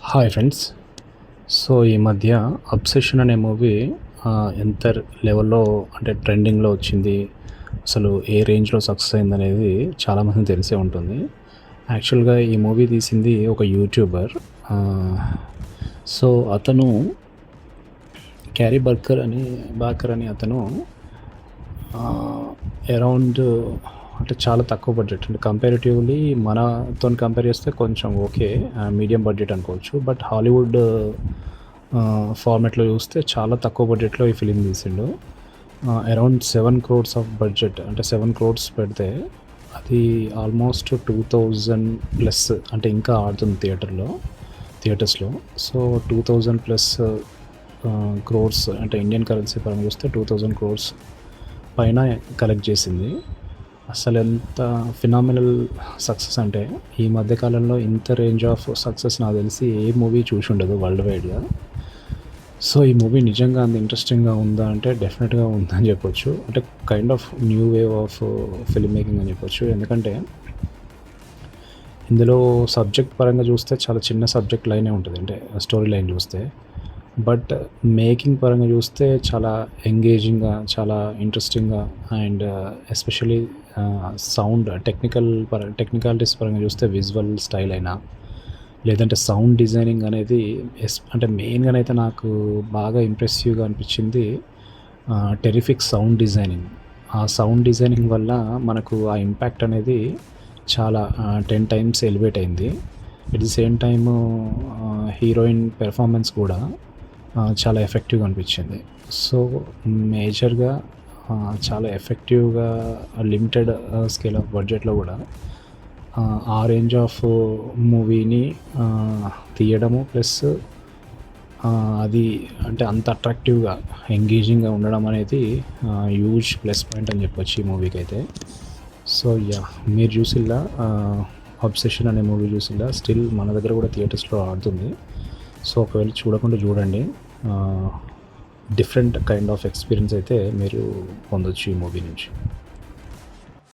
Hi friends. So ఈ మధ్య 'obsession' అనే మూవీ ఎంత లెవెల్‌లో అంటే ట్రెండింగ్‌లో వచ్చింది. అసలు ఏ రేంజ్‌లో సక్సెస్ అయిందనేది చాలామందికి తెలిసే ఉంటుంది. యాక్చువల్‌గా ఈ మూవీ తీసింది ఒక యూట్యూబర్. ఆహ్, సో అతను 'క్యారీ బాకర్' అని అతను అరౌండ్ అంటే చాలా తక్కువ బడ్జెట్ అంటే కంపారిటివ్‌లీ మనతోని కంపేర్ చేస్తే కొంచెం ఓకే. మీడియం బడ్జెట్ అనుకోవచ్చు. బట్ హాలీవుడ్ ఫార్మాట్‌లో చూస్తే చాలా తక్కువ బడ్జెట్‌లో ఈ ఫిల్మ్ తీసిండు. అరౌండ్ 7 క్రోర్స్ ఆఫ్ బడ్జెట్ అంటే 7 క్రోర్స్ పెడితే అది ఆల్మోస్ట్ 2000 ప్లస్ అంటే ఇంకా ఆడుతుంది థియేటర్స్‌లో. సో 2000 ప్లస్ క్రోర్స్ అంటే ఇండియన్ కరెన్సీ పరంగా చూస్తే 2000 క్రోర్స్ పైన కలెక్ట్ చేసింది. అసలెంత ఫినామినల్ సక్సెస్ అంటే ఈ మధ్య కాలంలో ఇంత రేంజ్ ఆఫ్ సక్సెస్ నాకు తెలిసి ఏ మూవీ చూసుండదు వరల్డ్ వైడ్‌గా. సో ఈ మూవీ నిజంగా అంత ఇంట్రెస్టింగ్‌గా ఉందా అంటే డెఫినెట్‌గా ఉందని చెప్పొచ్చు. అంటే kind of new wave of film making అని చెప్పొచ్చు. ఎందుకంటే ఇందులో సబ్జెక్ట్ పరంగా చూస్తే చాలా చిన్న సబ్జెక్ట్ లైనే ఉంటది. అంటే స్టోరీ లైన్ చూస్తే. బట్ మేకింగ్ పరంగా చూస్తే చాలా ఎంగేజింగ్‌గా, చాలా ఇంట్రెస్టింగ్‌గా అండ్ ఎస్పెషల్లీ సౌండ్ టెక్నికాలిటీస్ పరంగా చూస్తే విజువల్ స్టైల్ అయినా, లేదంటే సౌండ్ డిజైనింగ్ అనేది అంటే మెయిన్‌గానైతే నాకు బాగా ఇంప్రెసివ్‌గా అనిపించింది టెరిఫిక్ సౌండ్ డిజైనింగ్. ఆ సౌండ్ డిజైనింగ్ వల్ల మనకు ఆ ఇంపాక్ట్ అనేది చాలా 10 టైమ్స్ ఎలివేట్ అయింది. At the same time heroine performance కూడా చాలా ఎఫెక్టివ్‌గా అనిపించింది. సో మేజర్‌గా చాలా ఎఫెక్టివ్‌గా లిమిటెడ్ స్కేల్ ఆఫ్ బడ్జెట్‌లో కూడా ఆ రేంజ్ ఆఫ్ మూవీని తీయడము ప్లస్ అది అంటే అంత అట్రాక్టివ్‌గా, ఎంగేజింగ్‌గా ఉండడం అనేది హ్యూజ్ ప్లస్ పాయింట్ అని చెప్పొచ్చు ఈ మూవీకైతే. So yeah! మీరు చూసిల్లా 'అబ్సెషన్' అనే మూవీ చూసిల్లా? స్టిల్ మన దగ్గర కూడా థియేటర్స్‌లో ఆడుతుంది. సో ఒకవేళ చూడకుండా చూడండి. డిఫరెంట్ కైండ్ ఆఫ్ ఎక్స్‌పీరియన్స్ అయితే మీరు పొందొచ్చు ఈ మూవీ నుంచి.